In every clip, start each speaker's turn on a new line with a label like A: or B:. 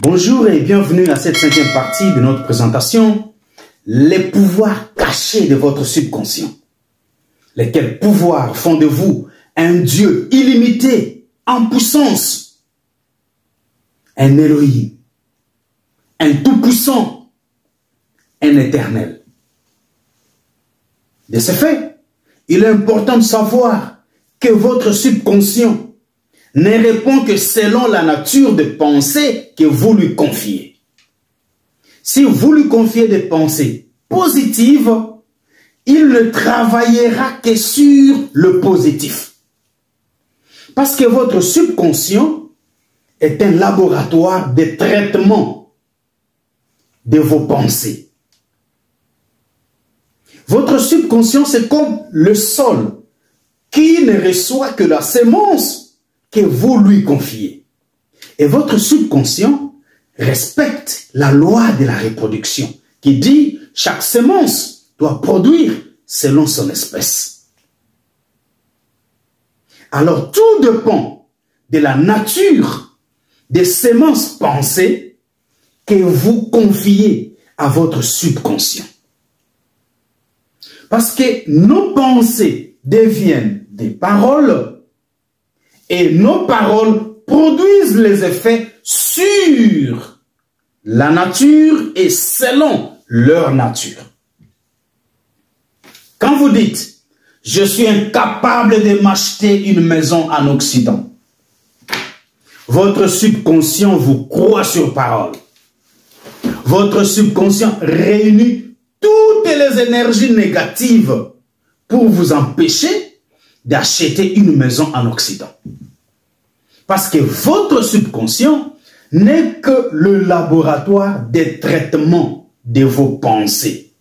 A: Bonjour et bienvenue à cette 5e partie de notre présentation, les pouvoirs cachés de votre subconscient. Lesquels pouvoirs font de vous un Dieu illimité, en puissance, un Elohim, un tout-puissant, un éternel. De ce fait, il est important de savoir que votre subconscient ne répond que selon la nature de pensée que vous lui confiez. Si vous lui confiez des pensées positives, il ne travaillera que sur le positif. Parce que votre subconscient est un laboratoire de traitement de vos pensées. Votre subconscient, c'est comme le sol qui ne reçoit que la sémence que vous lui confiez. Et votre subconscient respecte la loi de la reproduction qui dit chaque sémence doit produire selon son espèce. Alors tout dépend de la nature des sémences pensées que vous confiez à votre subconscient. Parce que nos pensées deviennent des paroles et nos paroles produisent les effets sur la nature et selon leur nature. Quand vous dites « Je suis incapable de m'acheter une maison en Occident », votre subconscient vous croit sur parole. Votre subconscient réunit toutes les énergies négatives pour vous empêcher d'acheter une maison en Occident. Parce que votre subconscient n'est que le laboratoire des traitements de vos pensées.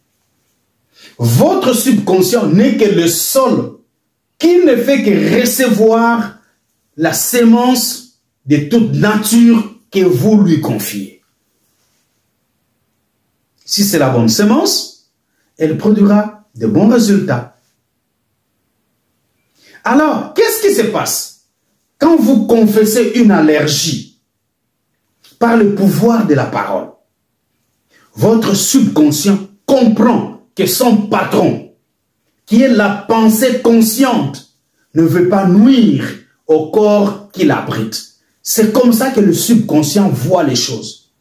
A: Votre subconscient n'est que le sol qui ne fait que recevoir la sémence de toute nature que vous lui confiez. Si c'est la bonne sémence, elle produira de bons résultats. Alors, qu'est-ce qui se passe quand vous confessez une allergie par le pouvoir de la parole? Votre subconscient comprend que son patron, qui est la pensée consciente, ne veut pas nuire au corps qui l'abrite. C'est comme ça que le subconscient voit les choses.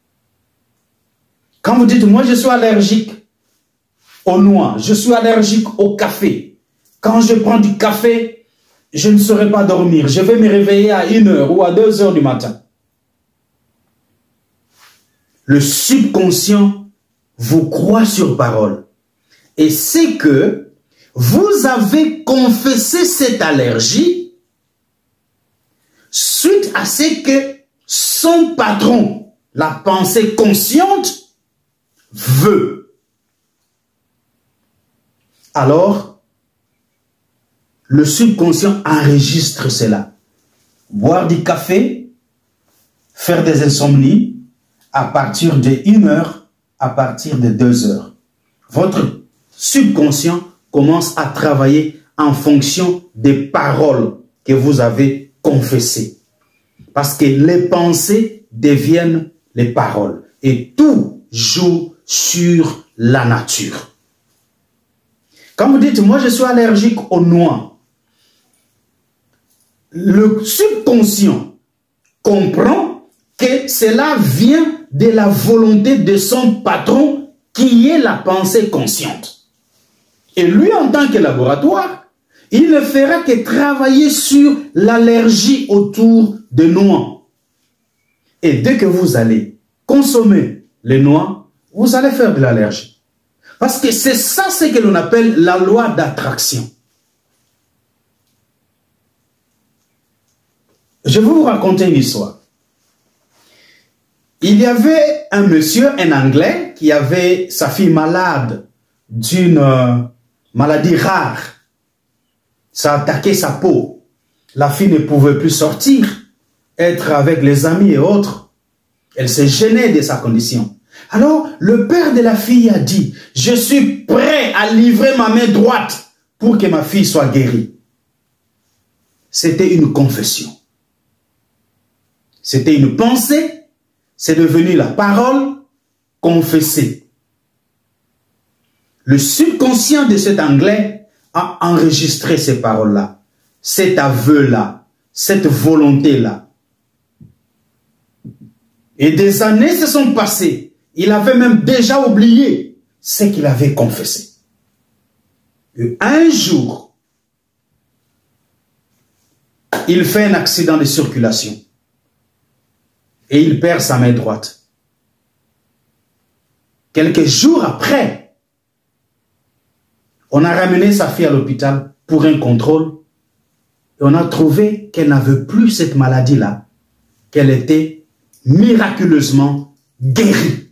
A: Quand vous dites, moi je suis allergique aux noix, je suis allergique au café. Quand je prends du café, je ne saurais pas dormir. Je vais me réveiller à 1h ou à 2h du matin. Le subconscient vous croit sur parole. Et c'est que vous avez confessé cette allergie suite à ce que son patron, la pensée consciente, veut. Alors, le subconscient enregistre cela. Boire du café, faire des insomnies à partir de 1h, à partir de 2h. Votre subconscient commence à travailler en fonction des paroles que vous avez confessées. Parce que les pensées deviennent les paroles. Et tout joue sur la nature. Quand vous dites, moi je suis allergique aux noix, le subconscient comprend que cela vient de la volonté de son patron qui est la pensée consciente. Et lui, en tant que laboratoire, il ne fera que travailler sur l'allergie autour des noix. Et dès que vous allez consommer les noix, vous allez faire de l'allergie. Parce que c'est ça ce que l'on appelle la loi d'attraction. Je vais vous raconter une histoire. Il y avait un monsieur, un Anglais, qui avait sa fille malade d'une maladie rare. Ça attaquait sa peau. La fille ne pouvait plus sortir, être avec les amis et autres. Elle se gênait de sa condition. Alors, le père de la fille a dit, « Je suis prêt à livrer ma main droite pour que ma fille soit guérie. » C'était une confession. C'était une pensée c'est devenu la parole confessée. Le subconscient de cet Anglais a enregistré ces paroles-là, cet aveu-là, cette volonté-là. Et des années se sont passées. Il avait même déjà oublié ce qu'il avait confessé. Et un jour, il fait un accident de circulation et il perd sa main droite. Quelques jours après, on a ramené sa fille à l'hôpital pour un contrôle et on a trouvé qu'elle n'avait plus cette maladie-là, qu'elle était miraculeusement guérie.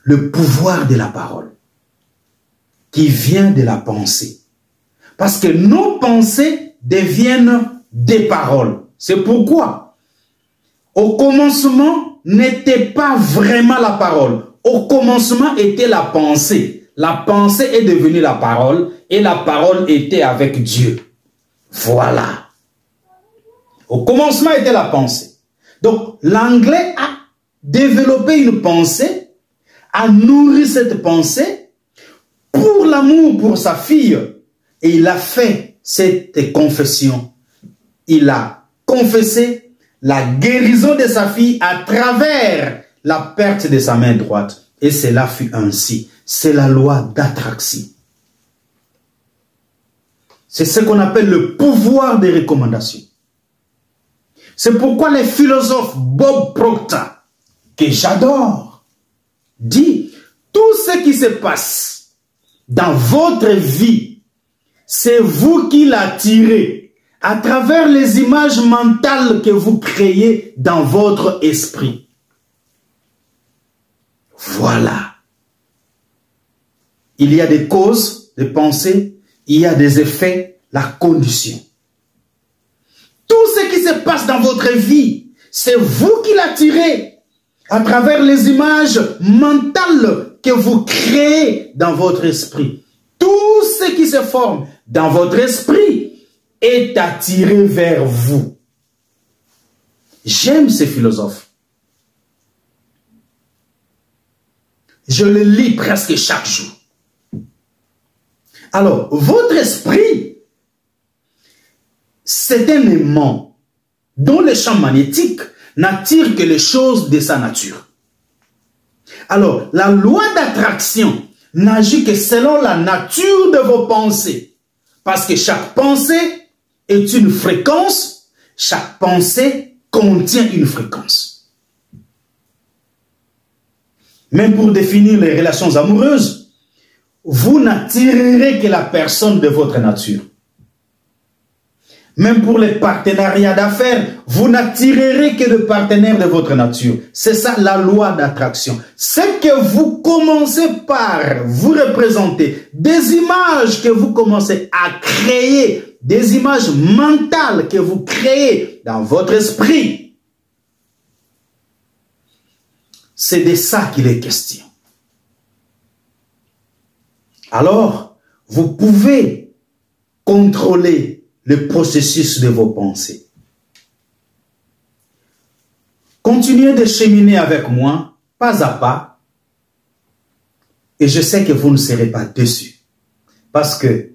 A: Le pouvoir de la parole qui vient de la pensée. Parce que nos pensées deviennent des paroles. C'est pourquoi, au commencement, n'était pas vraiment la parole. Au commencement était la pensée. La pensée est devenue la parole et la parole était avec Dieu. Voilà. Au commencement était la pensée. Donc, l'Anglais a développé une pensée, a nourri cette pensée pour l'amour pour sa fille. Et il a fait cette confession. Il a confessé la guérison de sa fille à travers la perte de sa main droite. Et cela fut ainsi. C'est la loi d'attraction. C'est ce qu'on appelle le pouvoir des recommandations. C'est pourquoi les philosophes Bob Proctor, que j'adore, dit tout ce qui se passe dans votre vie, c'est vous qui l'attirez à travers les images mentales que vous créez dans votre esprit. Voilà. Il y a des causes, des pensées, il y a des effets, la condition. Tout ce qui se passe dans votre vie, c'est vous qui l'attirez à travers les images mentales que vous créez dans votre esprit. Tout ce qui se forme dans votre esprit est attiré vers vous. J'aime ces philosophes. Je le lis presque chaque jour. Alors, votre esprit, c'est un aimant dont le champ magnétique n'attire que les choses de sa nature. Alors, la loi d'attraction n'agit que selon la nature de vos pensées. Parce que chaque pensée est une fréquence, chaque pensée contient une fréquence. Même pour définir les relations amoureuses, vous n'attirerez que la personne de votre nature. Même pour les partenariats d'affaires, vous n'attirerez que le partenaire de votre nature. C'est ça la loi d'attraction. C'est que vous commencez par vous représenter des images que vous commencez à créer, des images mentales que vous créez dans votre esprit. C'est de ça qu'il est question. Alors, vous pouvez contrôler le processus de vos pensées. Continuez de cheminer avec moi, pas à pas, et je sais que vous ne serez pas déçus, parce que,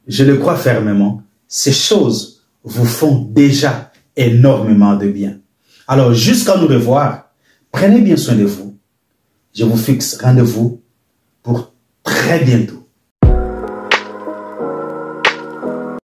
A: je le crois fermement, ces choses vous font déjà énormément de bien. Alors, jusqu'à nous revoir, prenez bien soin de vous. Je vous fixe rendez-vous pour très bientôt.